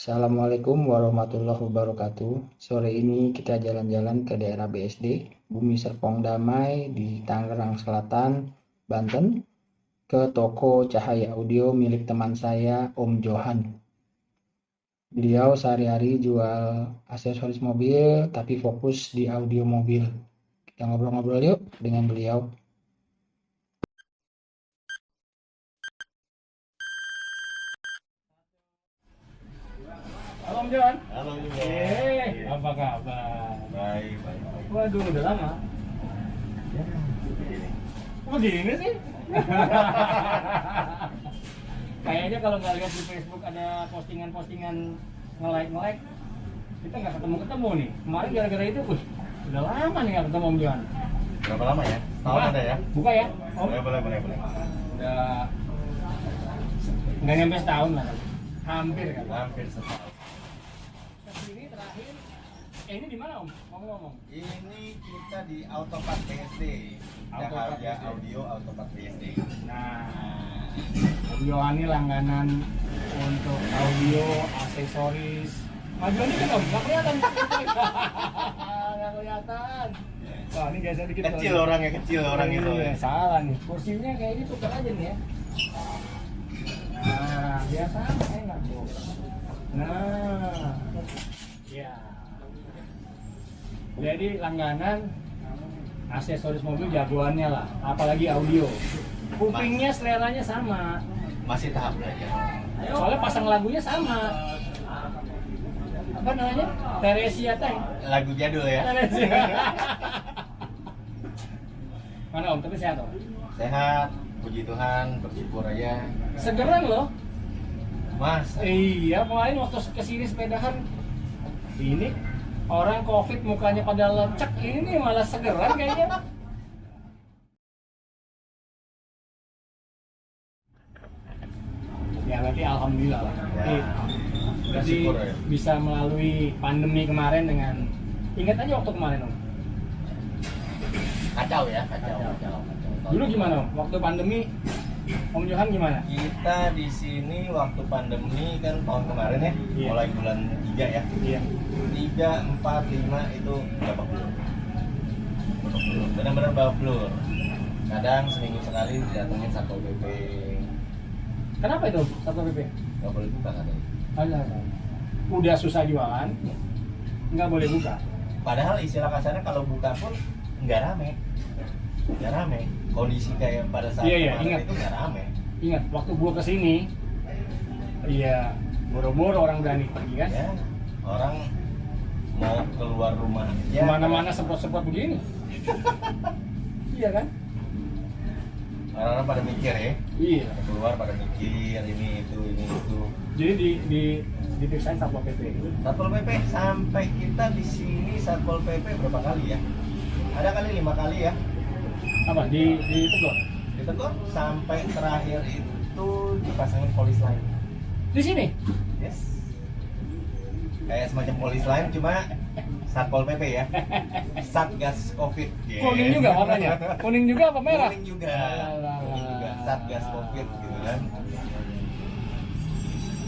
Assalamualaikum warahmatullahi wabarakatuh. Sore ini kita jalan-jalan ke daerah BSD, Bumi Serpong Damai di Tangerang Selatan, Banten, ke toko Cahaya Audio milik teman saya, Om Johan. Beliau sehari-hari jual aksesoris mobil, tapi fokus di audio mobil. Kita ngobrol-ngobrol yuk dengan beliau. Halo Om Johan. Halo juga. Apa kabar? Baik, baik, baik. Waduh, udah lama. Ya, begini. Kok gini sih? Kayaknya kalau nggak lihat di Facebook ada postingan-postingan nge-like, kita nggak ketemu nih. Kemarin gara-gara itu, udah lama nih nggak ketemu Om Johan. Berapa lama ya? Tahun ada ya? Buka ya, Om? Boleh. Udah nggak nyampe setahun lah, hampir kan? Hampir setahun. Kesini terakhir, ini di mana Om? Ngomong-ngomong. Ini kita di Autopart BSD. Autopart Cahaya BSD. Audio Autopart BSD. Nah, Om Johan ini langganan untuk audio, aksesoris. Majuan ini kan Om, nggak kelihatan. Nggak kelihatan. Wah, ini geser dikit. Kecil orangnya, kecil orangnya. Iya, salah nih. Kursinya kayak ini tukar aja nih ya. Nah, biasa enak tuh. Nah, ya. Jadi langganan aksesoris mobil jagoannya lah, apalagi audio. Kupingnya seleranya sama. Masih tahap belajar. Soalnya pasang lagunya sama. Apa namanya? Teresia Teng. Lagu jadul ya. Teresia. Mana Om? Tapi sehat Om? Sehat, puji Tuhan, bersyukur aja. Segeran loh. Mas, Iya, kemarin waktu kesini sepedahan, ini orang COVID mukanya pada lecek, ini malah segeran kayaknya. Ya berarti alhamdulillah lah. Ya, Berarti bersyukur ya. bisa melalui pandemi kemarin dengan, ingat aja waktu kemarin Om. kacau ya, kacau. Dulu gimana Om? Waktu pandemi, Om Johan gimana? Kita di sini waktu pandemi kan tahun kemarin ya, Iya. mulai bulan 3 ya. Iya. 3, 4, 5 itu babak belur. Benar-benar babak belur. Kadang seminggu sekali didatengin Satpol PP. Kenapa itu Satpol PP? Nggak boleh buka katanya. Udah susah jualan, nggak boleh buka. Padahal istilah kasarnya kalau buka pun nggak rame. Nggak rame. Kondisi kayak pada saat Iya, kemarin ingat. itu nggak rame. Ingat, waktu gua kesini, iya, boro-boro orang berani pergi kan? Ya, orang mau keluar rumah ya, Kemana-mana semprot-semprot begini. Iya kan? orang-orang pada mikir ya. Iya. Keluar pada mikir ini itu. Jadi diperiksain Satpol PP. Satpol PP sampai kita di sini Satpol PP berapa kali ya? Ada kali 5 kali ya. Apa? Ditegur? Ditegur sampai terakhir itu dipasangin polis lain. Di sini? Yes. Kayak semacam polis lain cuma Satpol PP ya. Satgas Covid. Yeah. Kuning juga warnanya? Kuning juga apa merah? Kuning juga. Kuning juga. Satgas Covid gitu kan.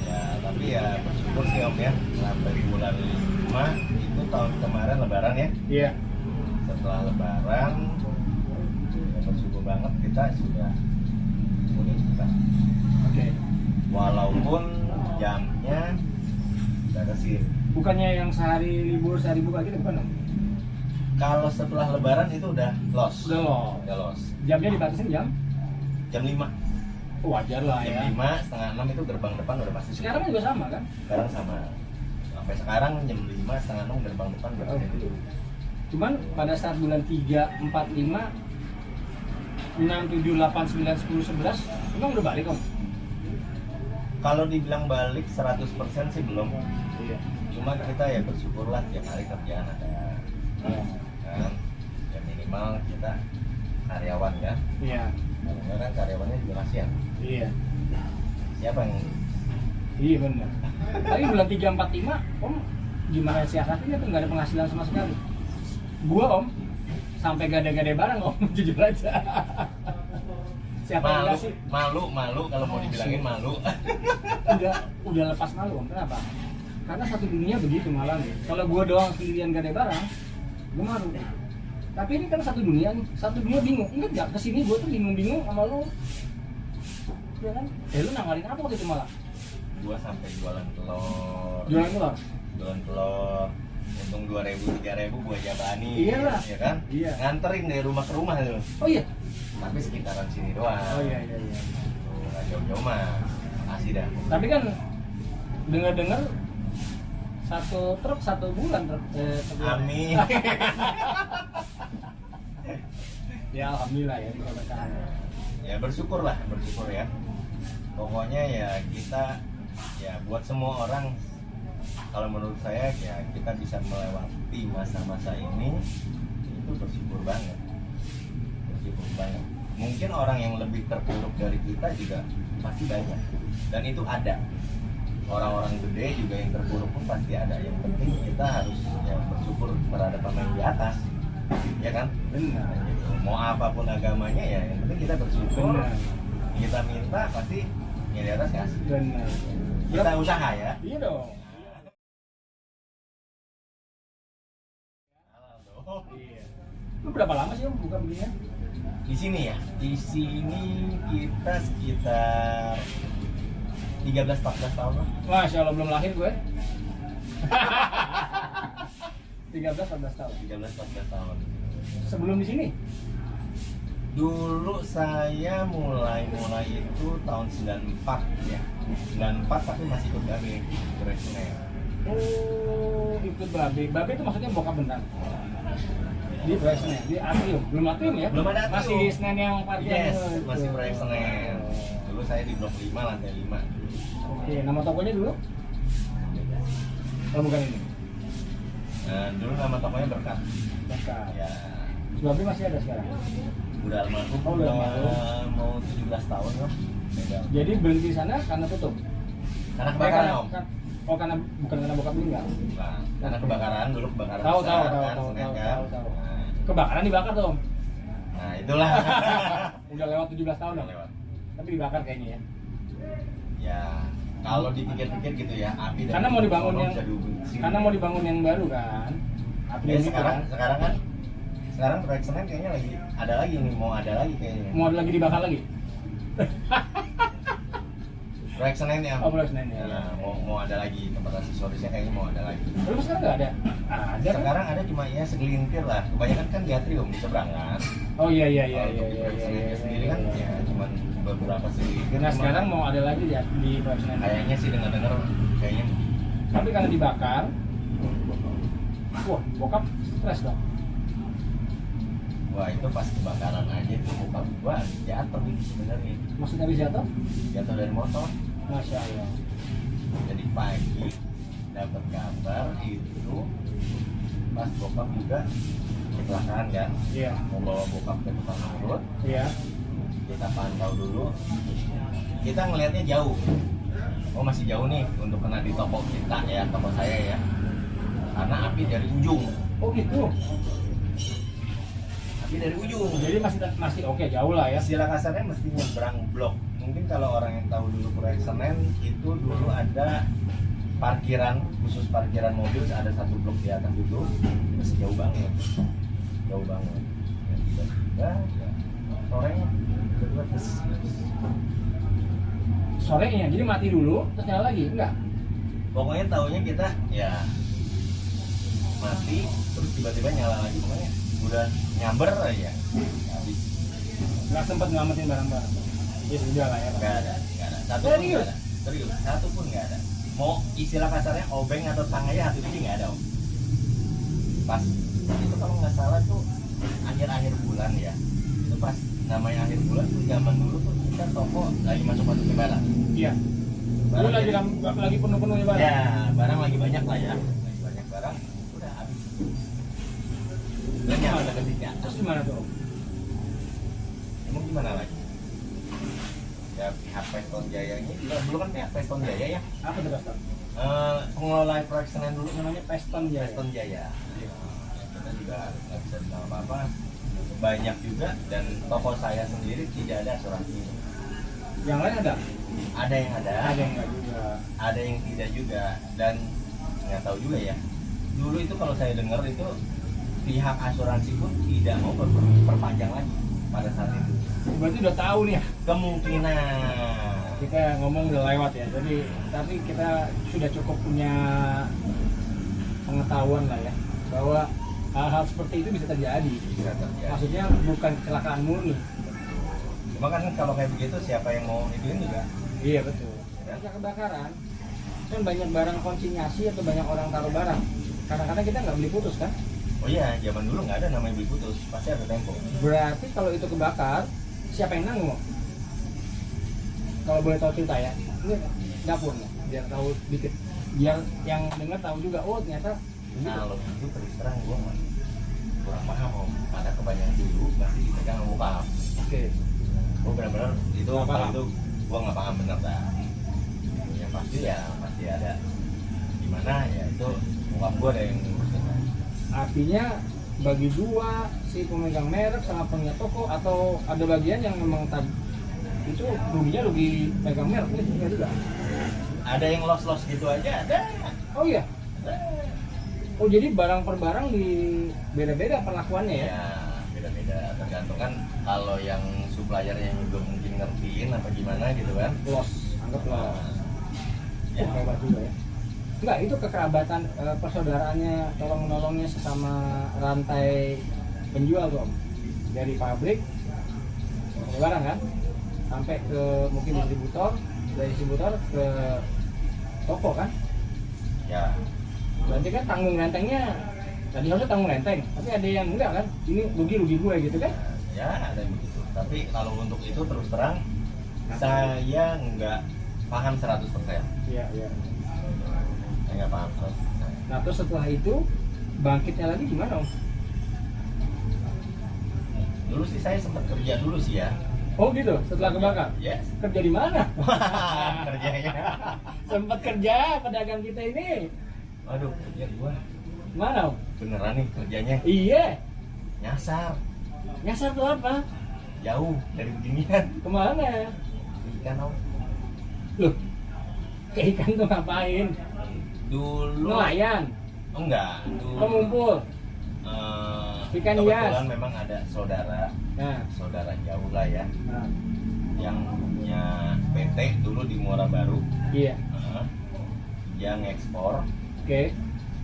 Ya, tapi ya bersyukur sih Om ya. Sampai di bulan 5 itu tahun kemarin Lebaran ya. Iya. Setelah Lebaran ya bersyukur banget kita sudah buka. Oke. Walaupun jamnya batasi. Bukannya yang sehari libur, sehari buka gitu bukan? Om? Kalau setelah Lebaran itu udah lost. Udah loh. Udah lost. Jamnya dibatasin jam? Jam 5. Wajar lah Jam ya. 5, setengah 6 itu gerbang depan udah pasti tutup. Sekarang juga sama kan? Sekarang sama. Sampai sekarang jam 5, setengah 6 gerbang depan udah pasti tutup. Cuman pada saat bulan 3, 4, 5, 6, 7, 8, 9, 10, 11 emang udah balik Om? Kalau dibilang balik 100% sih belum. Iya. Cuma kita ya bersyukurlah tiap hari kerjaan ada. Kan? Ya minimal kita karyawan kan. Iya. Karena kan karyawannya juga kasihan. Iya. Siapa yang Iya benar. Tapi bulan 3, 4, 5 Om gimana siasatnya tuh nggak ada penghasilan sama sekali. Gua Om sampai gade-gade barang Om, jujur aja. Siapa yang malu, ngasih? malu kalau mau dibilangin malu. Udah lepas malu Om. Kenapa? karena satu dunia begitu malam nih. Kalau gua doang sendirian gak ada barang, gua malu. Tapi ini kan satu dunia nih, satu dunia bingung. Ingat gak kesini gua tuh bingung sama lu, ya kan? Lu nawarin apa waktu itu malah? Gua sampai jualan telur. Jualan telur. Jualan telur. Untung 2.000 3.000 gua jabani. Iyalah. Ya kan? Iya. Nganterin dari rumah ke rumah tuh. Oh iya. Tapi sekitaran sini doang. Oh iya. Tuh, nggak jauh-jauh mah. Asli dah. Tapi kan dengar satu truk 1 bulan truk. Amin. Ya alhamdulillah ya berkah. Ya bersyukur ya. Pokoknya ya kita ya buat semua orang, kalau menurut saya ya kita bisa melewati masa-masa ini itu bersyukur banget. Mungkin orang yang lebih terpuruk dari kita juga pasti banyak, dan itu ada. Orang-orang gede juga yang terpuruk pun pasti ada. Yang penting kita harus ya bersyukur terhadap apa yang di atas, ya kan? Benar. Gitu. Mau apapun agamanya ya, yang penting kita bersyukur. Benar. Kita minta pasti yang di atas kasih. Benar. Kita usaha ya. Iya dong. Iya. Lu berapa lama sih Om buka begini? Di sini ya, di sini kita sekitar 13-14 tahun lah. Masya Allah belum lahir gue. 13-14 tahun. 13-14 tahun. Sebelum di sini? Dulu saya mulai itu tahun 94 ya. 94 tapi masih ikut babe, Resner. Oh, ikut babe. Babe itu maksudnya bokap benar. Di proyek Senen, di Atrium. Belum Atrium ya? Belum ada Atrium. Masih di Senen yang parkir. Yes, masih proyek Senen. Dulu saya di blok 5, lantai 5. Oke, nama tokonya dulu? Oh, bukan ini. Nah, dulu nama tokonya Berkat. Berkat. Ya, Babe masih ada sekarang? udah almarhum. Oh, udah almarhum. Mau 17 tahun loh. Megang. Jadi berhenti di sana karena tutup? Karena kebakaran om. Oh, karena bukan karena bokap meninggal? Nah, karena kebakaran dulu kebakaran. Tahu, besar, tahu, kan, tahu, Senen tahu, kan. tahu, tahu. Nah, Kebakaran dibakar tuh Om? nah itulah. Udah lewat 17 tahun Udah dong? lewat. Tapi dibakar kayaknya ya? Ya, kalau dipikir-pikir gitu ya, api dari Karena mau dibangun sono yang bisa dihubungi ke sini. karena mau dibangun yang baru kan? Api Ya, ini sekarang kan? sekarang proyek Senen kayaknya lagi ada lagi nih, mau ada lagi kayaknya. Mau ada lagi dibakar lagi? Proyek Senen yang Oh, proyek Senen, ya. mau ada lagi tempat aksesorisnya, kayaknya mau ada lagi. Terus sekarang nggak ada? Ada kan? Sekarang ada cuma ya segelintir lah. Kebanyakan kan di Atrium di seberang kan. Oh iya iya iya Kalau iya untuk di iya proyek iya, Senennya iya, sendiri kan iya. ya cuma beberapa segelintir. Nah Cuma sekarang mau ada lagi di proyek Senen. kayaknya sih dengar-dengar kayaknya. Tapi karena dibakar, wah bokap stres dong. Wah itu pas kebakaran aja tuh bokap gua jatuh itu sebenarnya. Maksudnya habis jatuh? Jatuh dari motor. Masya Allah. Jadi pagi dapat kabar itu pas bokap juga kecelakaan kan. Iya. Mau bawa bokap ke tukang urut, Iya. kita pantau dulu. Kita ngelihatnya jauh. Oh masih jauh nih untuk kena di toko kita ya, toko saya ya. Karena api dari ujung. Oh gitu. Api dari ujung. Jadi masih oke jauh lah ya. Istilah kasarnya mesti nyebrang blok. Mungkin kalau orang yang tahu dulu proyek Senen itu dulu ada parkiran khusus parkiran mobil, ada satu blok di atas itu masih jauh banget, jauh banget. Ya, tiba-tiba ya, sorenya tiba-tiba terus. Sorenya, jadi mati dulu terus nyala lagi enggak? Pokoknya taunya kita ya mati terus tiba-tiba nyala lagi, pokoknya udah nyamber aja habis. Nggak sempat nyelamatin barang-barang. Ya sudah lah ya. Pak. Nggak ada satu pun nggak ada, serius satu pun nggak ada. Mau istilah kasarnya obeng atau tangaya satu biji nggak ada om. Pas itu kalau nggak salah tuh akhir-akhir bulan ya, itu pas namanya akhir bulan tuh zaman dulu tuh kita toko lagi masuk lebaran. Iya. Lu lagi penuh-penuhnya barang. Ya barang lagi banyak lah ya, lagi banyak barang udah habis. Dan yang ada ketiga, Terus gimana tuh? emang gimana lagi? Ya pihak Peston Jaya ini juga dulu kan pihak Peston Jaya ya. Apa tuh Pastor? Pengelola proyek Senen dulu Namanya Peston ya. Peston Jaya. Ya, kita juga nggak bisa bilang apa-apa. Banyak juga dan toko saya sendiri tidak ada asuransi. Yang lain ada? Ada yang ada, Ada yang enggak juga. ada yang tidak juga. Dan nggak tahu juga ya. Dulu itu kalau saya dengar itu pihak asuransi pun tidak mau perpanjang lagi pada saat itu. Berarti udah tahu nih ya. Kemungkinan. Kita ngomong udah lewat ya. Jadi tapi kita sudah cukup punya pengetahuan lah ya bahwa hal-hal seperti itu bisa terjadi. Bisa terjadi. Maksudnya bukan kecelakaan murni. Cuma kan kalau kayak begitu siapa yang mau ituin juga? Iya betul. Ketika kebakaran kan banyak barang konsinyasi atau banyak orang taruh barang. Kadang-kadang kita nggak beli putus kan? Oh iya, zaman dulu nggak ada namanya beli putus, pasti ada tempo. Berarti kalau itu kebakar, siapa yang nanggung? Kalau boleh tahu cerita ya, ini dapur nih, biar tahu dikit. Biar yang dengar tahu juga, oh ternyata ini. Kalau itu terus terang gue kurang paham om. Karena kebanyakan dulu masih dipegang sama bokap. Oke. Gue benar-benar itu Nggak kalau paham. itu gue nggak paham bener dah. Yang pasti ya pasti ada gimana ya itu bokap gue ada yang ngurusin. Artinya bagi dua si pemegang merek sama punya toko atau ada bagian yang memang tadi itu ruginya rugi pegang merek ini juga. Ada yang los gitu aja ada. Oh iya. Ada. Oh jadi barang per barang di beda-beda perlakuannya ya? Ya beda-beda tergantung kan kalau yang suppliernya juga mungkin ngertiin apa gimana gitu kan. Loss, anggap loss. Ya. Hebat juga ya. Enggak, itu kekerabatan persaudaraannya tolong menolongnya sesama rantai penjual tuh Om. Dari pabrik barang kan sampai ke mungkin distributor, dari distributor ke toko kan. Ya. Berarti kan tanggung rentengnya tadi harusnya tanggung renteng, tapi ada yang enggak kan, ini rugi gue gitu kan. Ya ada yang begitu. Tapi kalau untuk itu terus terang saya nggak paham 100%. Iya, iya. Saya nggak paham 100%. Nah terus setelah itu bangkitnya lagi gimana Om? Dulu sih saya sempat kerja dulu sih ya. Oh gitu, setelah kebakar? Yes. Kerja di mana? Kerjanya. Sempat kerja pedagang kita ini. Waduh, kerja gua Mana Om? beneran nih kerjanya Iya. nyasar Nyasar tuh apa? jauh dari beginian. Kemana? Ikan om. Loh, ke ikan tuh ngapain? Dulu Nelayan? enggak. Dulu Pengumpul? Ikan kebetulan hias? memang ada saudara Nah, jauh lah ya nah, yang punya PT dulu di Muara Baru. iya. Yang ekspor. Oke.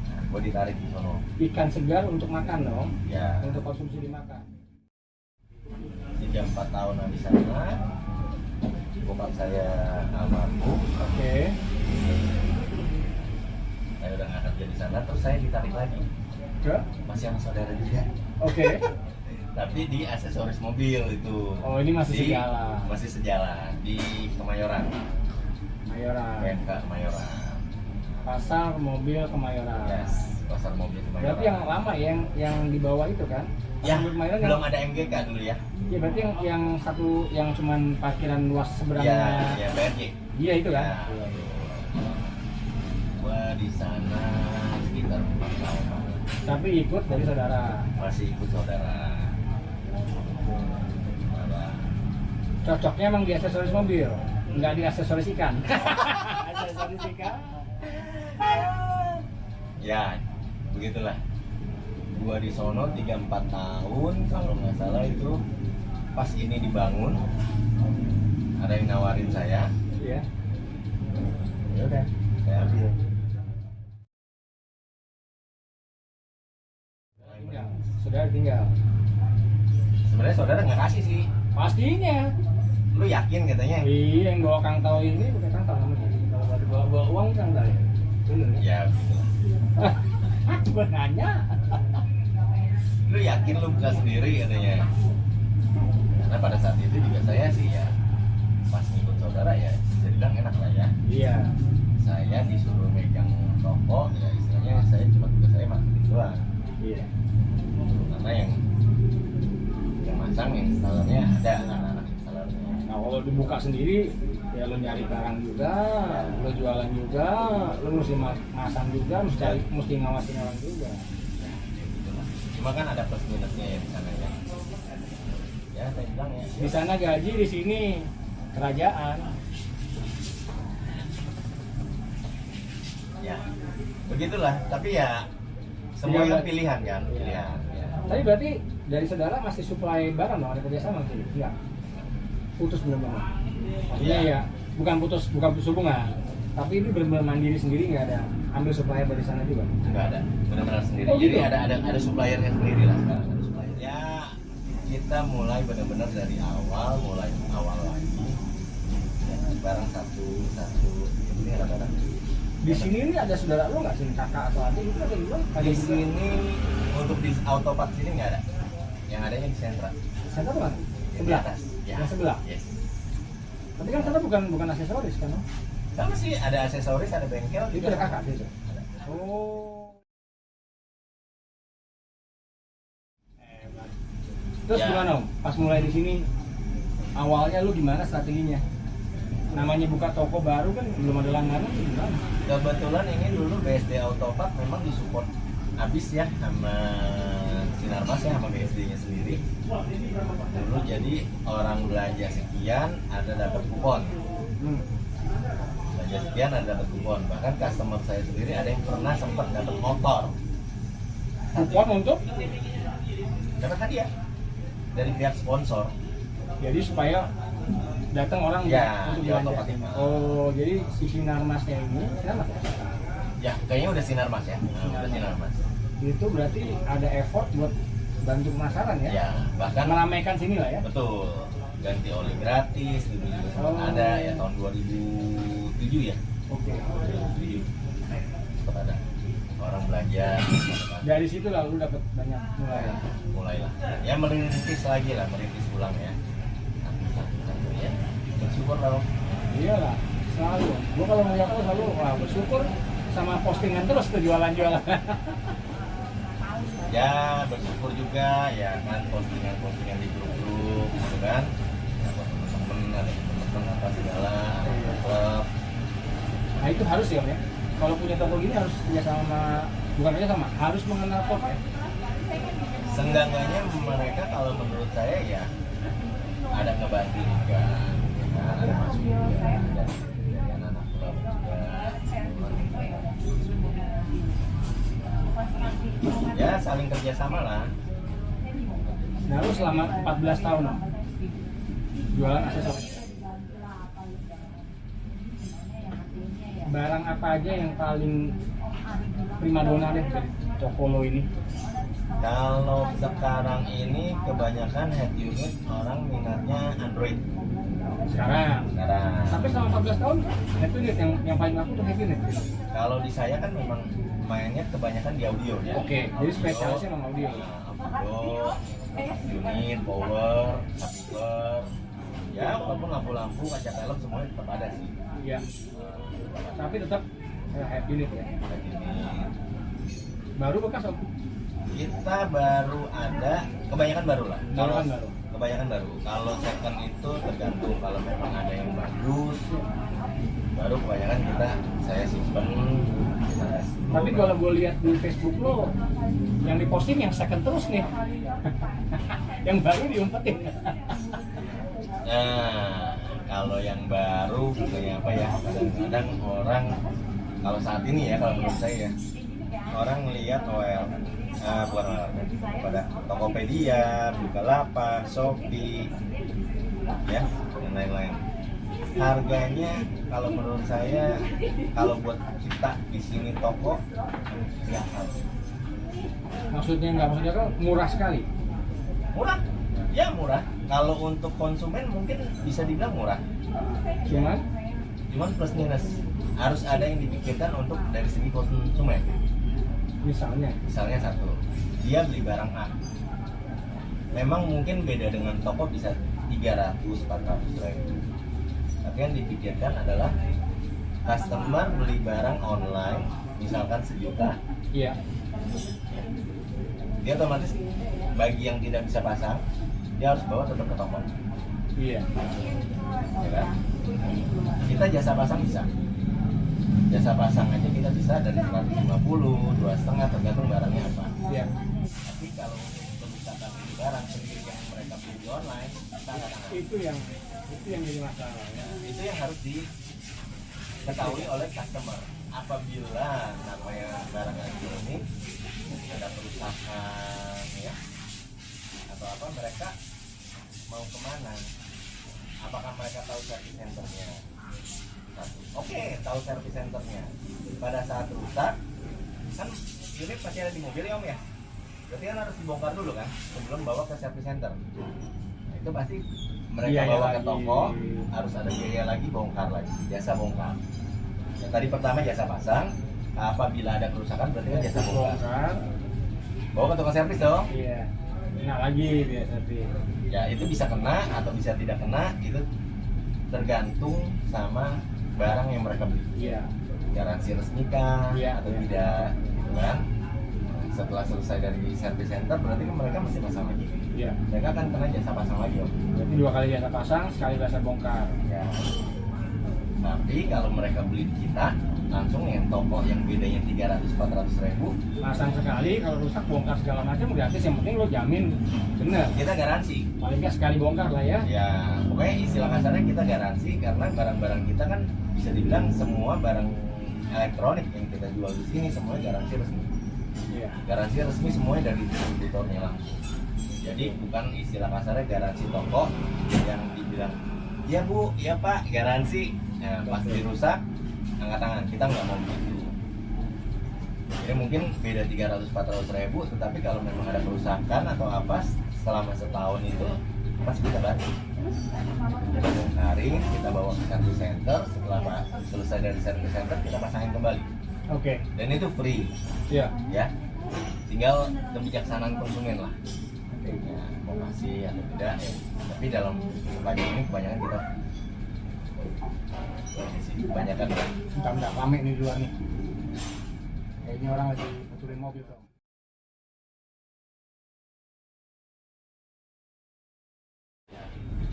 Nah, gue ditarik di sono. Ikan segar untuk makan dong? Ya, Untuk konsumsi dimakan? 3-4 tahun di sana. Bokap saya almarhum. Oke. Saya udah nggak kerja di sana, terus saya ditarik lagi. Ke? Masih sama saudara juga. Oke. Tapi di aksesoris mobil itu. Oh ini masih Di- sejalan. Masih sejalan di Kemayoran. Kemayoran. PMK Kemayoran. Pasar mobil Kemayoran. Yes, pasar mobil Kemayoran. Berarti yang lama ya, yang di bawah itu kan? Ya, Mobil Kemayoran belum yang, ada MGK dulu ya. ya berarti yang satu yang cuman parkiran luas Ya, seberangnya. ya BRJ. Iya itu kan? Ya. Gua di sana sekitar 4 tahun. Tapi ikut dari saudara. Masih ikut saudara. Cocoknya emang di aksesoris mobil, nggak di aksesoris ikan. Aksesoris ikan. Ya, begitulah. Gua di sono 3-4 tahun kalau nggak salah itu pas ini dibangun ada yang nawarin saya, Iya. ya udah saya ambil. Tinggal. Saudara tinggal. Sebenarnya saudara nggak kasih sih. Pastinya. Lu yakin katanya? Iya yang bawa Kang Tau ini bukan Kang Tau namanya. Kalau bawa uang Kang Tau. Bener kan? Ya begitulah. Gue nanya. Lu yakin lu buka sendiri katanya? Karena pada saat itu juga saya sih ya pas ngikut saudara ya bisa dibilang enak lah ya. Iya. Saya disuruh megang toko ya istilahnya saya cuma tugas saya marketing doang. Iya. Karena yang masang installernya ada anak-anak installernya. Nah kalau dibuka sendiri ya lo nyari barang juga, lo jualan juga, lo mesti masang juga, mesti ngawasin orang juga. Cuma kan ada plus minusnya ya di sana ya. Ya saya bilang ya. Di sana gaji, di sini kerajaan. Ya, begitulah. Tapi ya semua Iya, kan pilihan kan, pilihan. Ya. Tapi berarti dari saudara masih supply barang dong, ada kerjasama sih? Enggak. Putus benar-benar. Maksudnya Iya. ya bukan putus hubungan. Tapi ini benar-benar mandiri sendiri, nggak ada ambil supplier dari sana juga. Nggak ada, benar-benar sendiri. Oh, Jadi gitu? ada suppliernya sendiri lah sekarang. Ada supplier. Ya, kita mulai benar-benar dari awal, mulai awal lagi. Ya, barang satu ini ada barang. Di sini ini ada saudara lo nggak sih, kakak atau adik itu ada juga? Di sini untuk di autopart sini nggak ada. Yang adanya di sentra. Sana tuh mana? Di Sebelah. atas. Ya. Yang sebelah. Yes. Tapi kan sana bukan aksesoris kan? No? Sama sih, ada aksesoris, ada bengkel. Itu juga. ada kakak gitu. Ada. Oh. Terus Ya. gimana Om? Pas mulai di sini awalnya lu gimana strateginya? Namanya buka toko baru kan belum ada langganan tuh gimana? Kebetulan ini dulu BSD Autopart memang disupport habis ya sama Sinarmas ya, sama BSD-nya sendiri. Dulu jadi orang belanja sekian ada dapat kupon. Belanja sekian ada dapat kupon. Bahkan customer saya sendiri ada yang pernah sempat dapat motor. Kupon untuk Dapat hadiah dari pihak sponsor. jadi supaya datang orang Ya, untuk di belanja. Autopart ini. Oh, jadi si Sinarmasnya ini, Sinarmas ya? Ya, kayaknya udah Sinarmas ya. Nah, udah Sinarmas. Itu berarti ada effort buat bantu pemasaran ya? Ya, bahkan Meramaikan sini lah ya? betul. Ganti oli gratis dulu juga sempat Oh. ada ya tahun 2007 ya. Oke. 2007 sempat ada orang belanja. Dari situ lah lu dapat banyak mulai. Mulailah ya merintis lagi lah, merintis ulang ya. Ya, bersyukur lah. Iyalah, selalu. Gua kalau ngeliat lu selalu wah, bersyukur sama postingan terus tuh jualan-jualan. Ya bersyukur juga ya kan, postingan di grup-grup gitu kan. Ada temen-temen, ada temen-temen apa segala, ada klub. Nah itu harus ya Om ya. Kalau punya toko gini harus kerja sama, bukan kerja sama, harus mengenal klub ya. Seenggak-enggaknya mereka kalau menurut saya ya ada ngebantu juga, ya, ada masuk juga dari anak-anak klub juga. Ya saling kerjasama lah. Nah lu selama 14 tahun Om jualan aksesoris. Barang apa aja yang paling primadona deh dari toko lo ini? Kalau sekarang ini kebanyakan head unit orang minatnya Android. Sekarang. Tapi selama 14 tahun head unit yang paling laku tuh head unit. Kalau di saya kan memang mainnya kebanyakan di audio ya. Oke, jadi spesialisnya memang audio. Audio, unit, power, subwoofer. Ya, walaupun lampu-lampu, kaca film semuanya tetap ada sih. Iya. Tapi tetap head unit ya. Head unit. Baru bekas Om. Kita baru ada, kebanyakan baru lah. Kebanyakan baru. Kebanyakan baru. Kalau second itu tergantung, kalau memang ada yang bagus, baru kebanyakan saya simpen. Tapi kalau gue lihat di Facebook lo, yang diposting yang second terus nih. Yang baru diumpetin. Nah, kalau yang baru kayak apa ya? Kadang-kadang orang kalau saat ini ya, kalau menurut saya ya, orang melihat bukan OL, pada Tokopedia, Bukalapak, Shopee, ya, dan lain-lain. Harganya kalau menurut saya, kalau buat kita di sini toko, ya Maksudnya kan murah sekali. murah, ya murah. Kalau untuk konsumen mungkin bisa dibilang murah. Cuman plus minus harus ada yang dipikirkan untuk dari segi konsumen. Misalnya satu, dia beli barang A, memang mungkin beda dengan toko bisa 300-400 ribu. Tapi yang dipikirkan adalah customer beli barang online misalkan 1 juta, Iya. dia otomatis bagi yang tidak bisa pasang dia harus bawa tetap ke toko. Iya. Ya kan? Kita jasa pasang bisa. Jasa pasang aja kita bisa dari 150, 2,5 tergantung barangnya apa. Iya. Tapi kalau untuk misalkan beli barang sendiri yang mereka beli di online, kita kadang-kadang Itu yang jadi masalah ya. itu yang harus diketahui oleh customer. apabila namanya barang elektronik ada perusahaan ya atau apa, mereka mau kemana? Apakah mereka tahu service centernya? Oke, tahu service centernya. Pada saat rusak kan unit pasti ada di mobil ya Om ya, berarti kan harus dibongkar dulu kan sebelum bawa ke service center. Nah, itu pasti mereka Biaya bawa ke lagi. toko, harus ada biaya lagi, bongkar lagi, jasa bongkar. Yang tadi pertama jasa pasang, apabila ada kerusakan berarti kan jasa bongkar. Bawa ke toko servis dong. Iya. Nah lagi dia servis. Ya itu bisa kena atau bisa tidak kena, itu tergantung sama barang yang mereka beli. Iya. Garansi resmi kah Iya, atau iya. tidak, gitu kan? Setelah selesai dari service center berarti kan mereka mesti pasang lagi. Iya. Mereka akan kena jasa pasang lagi Om. Berarti 2 kali jasa pasang, sekali jasa bongkar. Ya. Tapi kalau mereka beli di kita langsung yang toko yang bedanya 300-400 ribu, Pasang sekali, kalau rusak bongkar segala macam gratis. Yang penting lo jamin bener. kita garansi. Paling nggak sekali bongkar lah ya. Ya pokoknya istilah kasarnya kita garansi, karena barang-barang kita kan bisa dibilang semua barang elektronik yang kita jual di sini semuanya garansi resmi. Iya. Garansi resmi semuanya dari distributornya langsung. Jadi bukan istilah kasarnya garansi toko yang dibilang iya Bu, iya Pak, garansi. Nah, pas dirusak angkat tangan, kita nggak mau begitu. Jadi mungkin beda 300-400 ribu, tetapi kalau memang ada kerusakan atau apa selama setahun itu pasti kita bantu. Kita bongkarin, kita bawa ke service center, setelah selesai dari service center kita pasangin kembali. Oke. Dan itu free, Iya. ya. Tinggal kebijaksanaan konsumen lah. Ya, mau kasih atau tidak, ya. Tapi dalam sepanjang ini kebanyakan kita ini sih, kebanyakan Bentar, rame nih di luar nih. Kayaknya orang lagi betulin mobil tuh.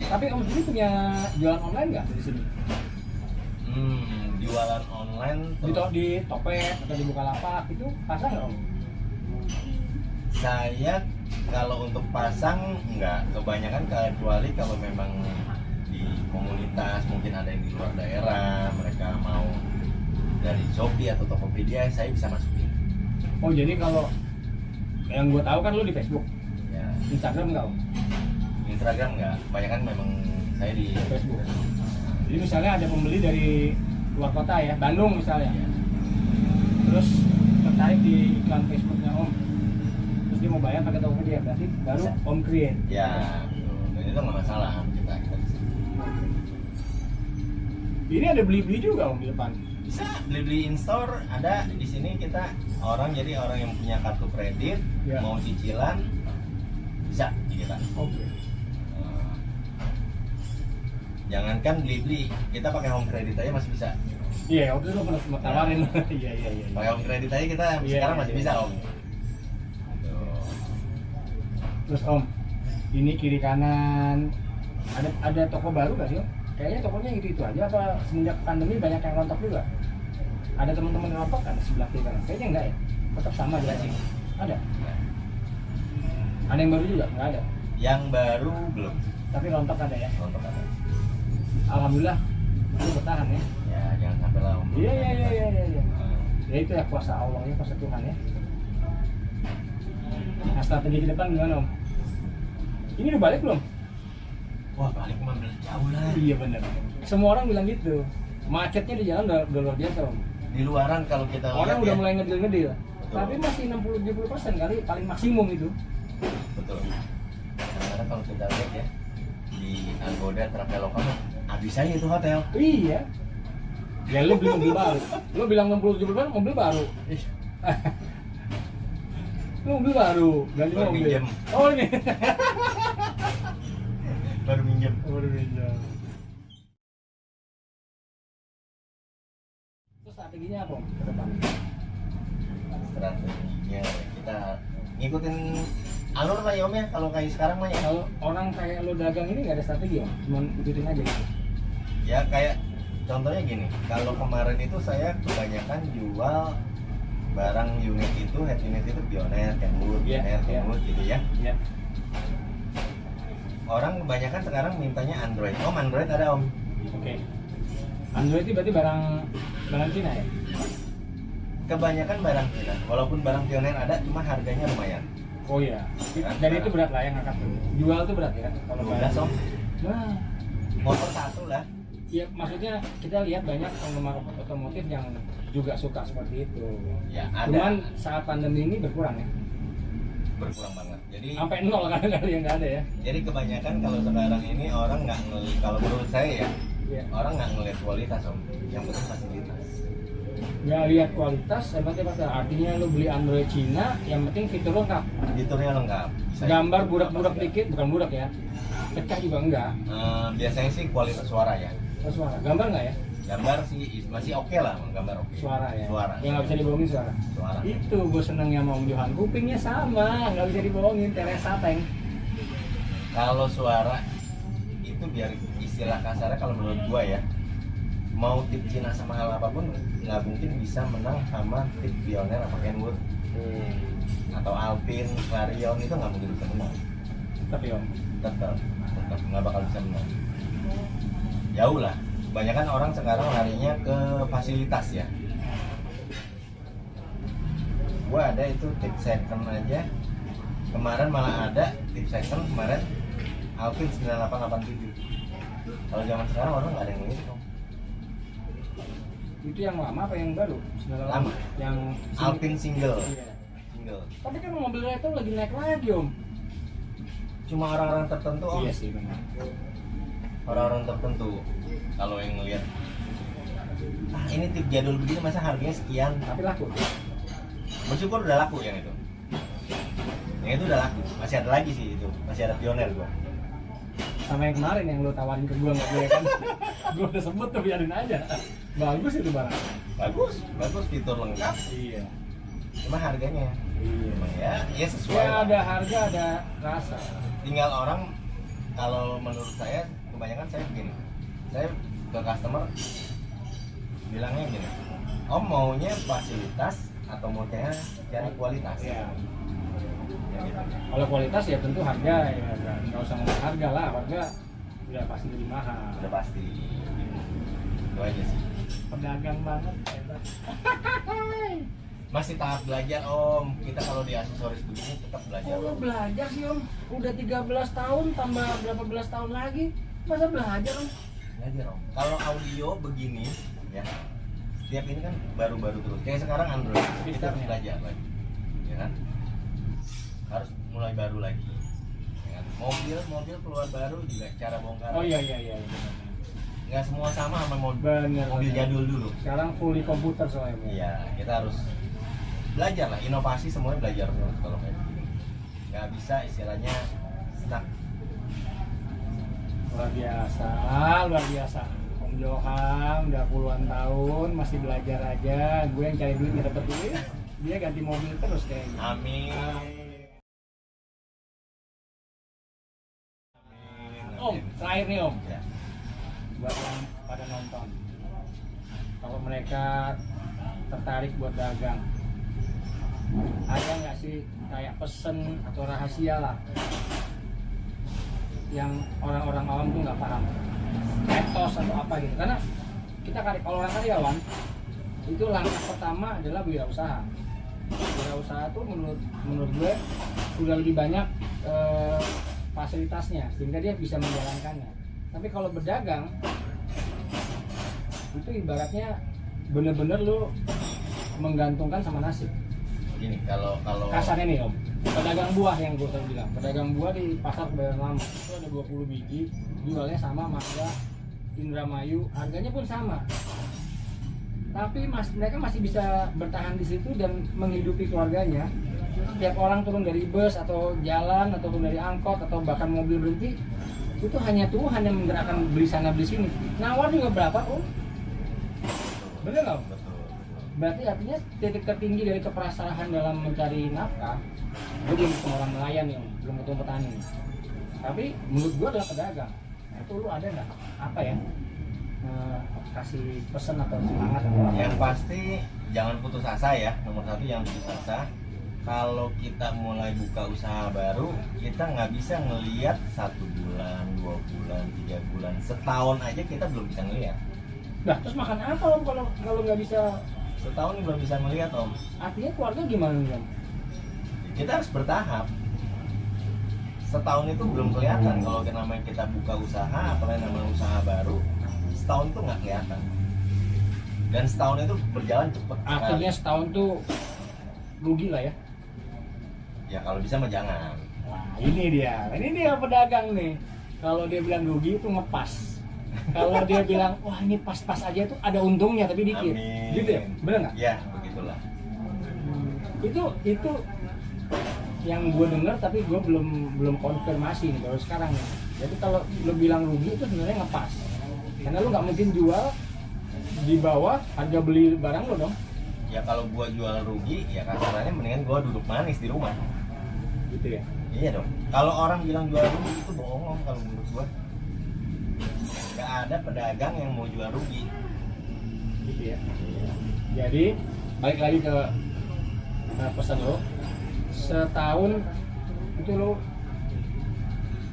Tapi Om sendiri punya jualan online nggak di sini? jualan online Di Topet atau di Bukalapak itu pasang nggak Om? saya kalau untuk pasang enggak, kebanyakan kecuali kalau memang di komunitas mungkin ada yang di luar daerah mereka mau dari Shopee atau Tokopedia, saya bisa masukin Oh jadi kalau yang gue tahu kan lu di Facebook, ya. Instagram nggak Om? Instagram enggak, kebanyakan memang saya di Facebook. Jadi misalnya ada pembeli dari luar kota ya, Bandung misalnya, Ya. terus tertarik di iklan Facebooknya Om, terus dia mau bayar pakai Tokopedia, berarti baru Bisa. Om create. Ya, dan itu nggak masalah kita bisa. Ini ada beli-beli juga Om di depan. Bisa beli in store, ada di sini kita orang, jadi orang yang punya kartu kredit Ya. mau cicilan bisa di kita. Oke. Jangankan beli kita pakai home credit aja masih bisa. Iya, waktu itu pernah sempat tawarin. Iya. Pakai home credit aja kita Iya, sekarang iya, masih iya. bisa Om. Terus Om, ini kiri kanan ada toko baru nggak sih Om? Kayaknya tokonya itu apa semenjak pandemi banyak yang rontok juga. Ada teman-teman yang rontok kan di sebelah kiri kanan? Kayaknya enggak ya? Tetap sama aja sih. Ada. Ada yang baru juga? Nggak ada. Yang baru belum. Tapi rontok ada ya. Untuk apa? Alhamdulillah, itu bertahan ya. Ya jangan sampai lah Om. Iya. Nah, Ya itu ya kuasa Allah ya, kuasa Tuhan ya. Nah strategi ke depan gimana Om? Ini udah balik belum? Wah balik mah jauh lah. Iya benar. Semua orang bilang gitu. Macetnya di jalan udah luar biasa Om. Di luaran kalau kita Orang lihat udah ya, mulai ngedil-ngedil. Betul. Tapi masih 60-70% kali paling maksimum itu. betul. Kadang-kadang kalau kita lihat ya di Agoda Traveloka mah habis aja itu hotel. Iya. Ya lu beli mobil baru. Lu bilang 60-70% mobil baru. Lu mobil baru, ganti Baru mobil. minjem. Oh ini. Baru minjem. Baru minjem. Terus strateginya apa Om, ke depan? Strateginya kita ngikutin alur lah ya Om ya, kalau kayak sekarang mah ya. Kalau orang kayak lo dagang ini nggak ada strategi Om, cuman ikutin aja gitu. Ya kayak contohnya gini, kalau kemarin itu saya kebanyakan jual barang unit itu, head unit itu Pioneer, Kenwood, Iya, Pioneer, iya. Kenwood gitu ya. Ya. Orang kebanyakan sekarang mintanya Android. Om Android ada Om. Oke. Android itu berarti barang Cina ya? kebanyakan barang Cina. Walaupun barang pioner ada, cuma harganya lumayan. Oh iya. Dan itu berat lah yang angkat jual tuh berat ya kalau Udah Om, Nah, motor satu lah. ya maksudnya kita lihat banyak penggemar otomotif yang juga suka seperti itu. Ya ada. Cuman saat pandemi ini berkurang ya. Berkurang banget. Jadi Sampai nol kadang-kadang yang nggak ada ya. jadi kebanyakan kalau sekarang ini orang nggak ngelihat, kalau menurut saya ya, Iya. orang nggak ngelihat kualitas Om, yang penting fasilitas. Nggak lihat kualitas, yang penting pada artinya lu beli Android Cina, yang penting fitur lengkap. Fiturnya lengkap. Bisa Gambar YouTube, burak-burak apa dikit, bukan burak ya. Pecah juga enggak. Biasanya sih kualitas suara ya. Oh, suara. Gambar enggak ya? Gambar sih masih oke lah, gambar oke. Suara ya. Suara. Yang nggak bisa dibohongin suara. Suara. Itu gue senengnya sama Om Johan. Kupingnya sama, nggak bisa dibohongin. Teresa Tank. Kalau suara itu biar istilah kasarnya kalau menurut gua ya, mau tip Cina sama hal apapun nggak mungkin bisa menang sama tip Pioneer apa Kenwood atau Alpine, Clarion, itu nggak mungkin bisa menang. Tapi Om, Tetap nggak bakal bisa menang. Jauh lah. Kebanyakan orang sekarang larinya ke fasilitas ya. Gua ada itu tip second aja. Kemarin malah ada tip second kemarin Alpine 9887. Kalau zaman sekarang orang nggak ada yang ngeliat Om. itu yang lama apa yang baru? Lama. Yang Alpine single. Iya. Single. Tapi kan mobil itu lagi naik lagi Om. Cuma orang-orang tertentu Om. Iya sih benar. Orang-orang tertentu kalau yang ngeliat, ini tip jadul begini masa harganya sekian. Tapi laku. Bersyukur udah laku yang itu. Yang itu udah laku. Masih ada lagi sih itu. Masih ada Pioneer gua. Sama yang kemarin yang lo tawarin ke gua nggak boleh kan? Gua udah sebut tuh biarin aja. Bagus itu barang. Bagus fitur lengkap. Iya. Cuma harganya Iya. emang ya sesuai. Ya lah. ada harga ada rasa. Tinggal orang, kalau menurut saya kebanyakan saya begini. Saya ke customer bilangnya gini, Om maunya fasilitas atau mau cari kualitas? Iya. Ya gitu. Kalau kualitas ya tentu harga ya nggak usah ngomong harga lah, harga udah pasti lebih mahal. Udah pasti. Itu aja sih. Pedagang banget. hebat. Masih tahap belajar Om. Kita kalau di aksesoris begini tetap belajar. Oh, lo belajar sih Om, udah 13 tahun tambah berapa belas tahun lagi, masa belajar Om? Belajar Om. Kalau audio begini ya, setiap ini kan baru-baru terus. Kayak sekarang Android kita harus belajar lagi, ya kan? Harus mulai baru lagi. Ya kan? Mobil keluar baru juga cara bongkar. Oh iya. Nggak semua sama mobil Bener. jadul dulu. Sekarang fully komputer soalnya. Iya, kita harus belajar lah, inovasi semuanya belajar terus kalau kayak gini. Nggak bisa istilahnya stuck. Luar biasa. Om Johan udah puluhan tahun masih belajar aja. Gue yang cari duit nggak dapet duit. Dia ganti mobil terus kayaknya. Amin. Om, terakhir nih Om, Ya. buat yang pada nonton. Kalau mereka tertarik buat dagang, ada nggak sih kayak pesen atau rahasia lah yang orang-orang awam tuh nggak paham, etos atau apa gitu? Karena kita kalau orang karyawan itu langkah pertama adalah wirausaha. Wirausaha tuh menurut gue udah lebih banyak fasilitasnya sehingga dia bisa menjalankannya. Tapi kalau berdagang itu ibaratnya bener-bener lu menggantungkan sama nasib. Gini, kalau Kasarnya nih Om, pedagang buah yang gue tadi bilang, pedagang buah di pasar Kebayoran Lama itu ada 20 biji, jualnya sama Mangga, Indramayu, harganya pun sama. Tapi mereka masih bisa bertahan di situ dan menghidupi keluarganya. Setiap orang turun dari bus atau jalan atau turun dari angkot atau bahkan mobil berhenti, itu hanya Tuhan yang menggerakkan beli sana beli sini. Nawar juga berapa Om? Bener nggak Om? betul. Berarti artinya titik tertinggi dari keprasarahan dalam mencari nafkah, gue belum ketemu orang nelayan nih, Om, belum ketemu petani. Tapi menurut gue adalah pedagang. Nah itu lu ada nggak apa ya kasih pesan atau semangat atau apa? Yang pasti jangan putus asa ya. Nomor satu jangan putus asa. Kalau kita mulai buka usaha baru, kita nggak bisa ngelihat 1 bulan, 2 bulan, 3 bulan, setahun aja kita belum bisa ngelihat. Nah terus makan apa Om kalau nggak bisa Setahun belum bisa melihat om. Artinya keluarga gimana nih om? Kita harus bertahap. Setahun itu belum kelihatan. Kalau namanya kita buka usaha, apalagi namanya usaha baru, setahun itu nggak kelihatan. Dan setahun itu berjalan cepat sekali. Artinya setahun tuh rugi lah ya. Ya kalau bisa mah jangan. Wah, ini dia pedagang nih. Kalau dia bilang rugi itu ngepas. Kalau dia bilang wah ini pas-pas aja tuh ada untungnya tapi dikit. Amin. Gitu ya? Bener nggak? Ya begitulah. Itu yang gue dengar tapi gue belum konfirmasi nih baru sekarang nih. Jadi kalau lo bilang rugi itu sebenarnya ngepas. Karena lo nggak mungkin jual di bawah harga beli barang lo dong. Ya kalau gua jual rugi, ya kasarannya mendingan gua duduk manis di rumah. Gitu ya. Iya dong. Kalau orang bilang jual rugi itu bohong om, kalau menurut gua. Gak ada pedagang yang mau jual rugi. Gitu ya. Jadi balik lagi ke pesan lo. Setahun itu lo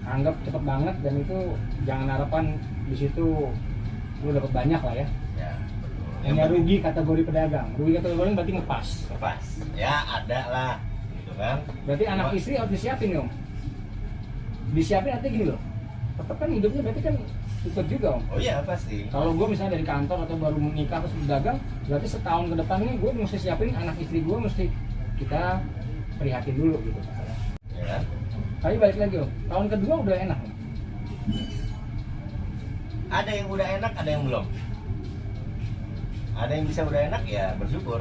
anggap cepet banget dan itu jangan harapan di situ lo dapat banyak lah ya. Ya, betul. Hanya rugi kategori pedagang. Rugi kategori berarti ngepas. Lepas. Ya ada lah, gitu kan. Berarti anak Cuma- istri harus disiapin om. Disiapin nanti gini loh. Tetap kan hidupnya berarti kan ikut juga om. Oh iya pasti. Kalau gue misalnya dari kantor atau baru menikah terus berdagang, berarti setahun ke depan ini gue mesti siapin anak istri gue mesti kita prihatin dulu gitu. Ya kan? Tapi balik lagi om, tahun kedua udah enak om. Ada yang udah enak, ada yang belum. Ada yang bisa udah enak ya bersyukur.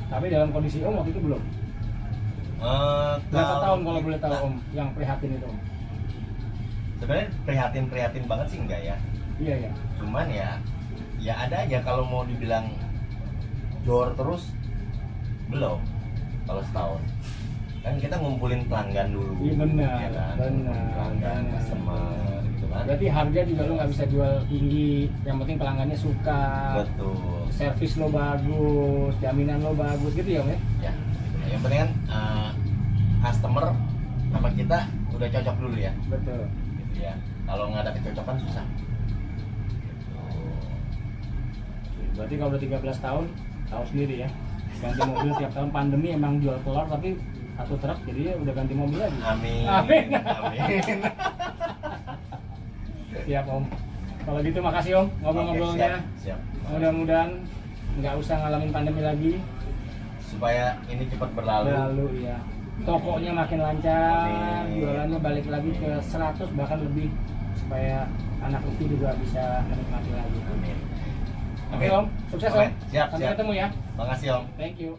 Tapi dalam kondisi om waktu itu belum. Berapa tahun kalau boleh tahu om yang prihatin itu om? Sebenarnya prihatin banget sih enggak ya. Iya ya. Cuman ya ada aja kalau mau dibilang jor terus belum. Kalau setahun kan kita ngumpulin pelanggan dulu. Iya benar, ya kan? benar, Ngumpulin pelanggan, benar. customer gitu kan. Berarti harga juga lo nggak bisa jual tinggi, yang penting pelanggannya suka, Betul. servis lo bagus, jaminan lo bagus gitu ya om ya? Ya, gitu. Yang penting kan customer sama kita udah cocok dulu ya. Betul. Gitu ya. Kalau nggak ada kecocokan susah. Berarti kalau udah 13 tahun, tahu sendiri ya. Ganti mobil tiap tahun, pandemi emang jual telur tapi satu truk jadi udah ganti mobil lagi. Amin. Amin. Amin. Siap om. Kalau gitu makasih om ngobrol-ngobrolnya. Oke, siap. Mudah-mudahan nggak usah ngalamin pandemi lagi. Supaya ini cepat berlalu. Lalu ya. Tokonya makin lancar, Amin. jualannya balik lagi ke 100 bahkan lebih supaya anak itu juga bisa menikmati lagi. Amin. Oke om, sukses Oke, om. siap, Sampai siap. ketemu ya. Makasih om. Thank you.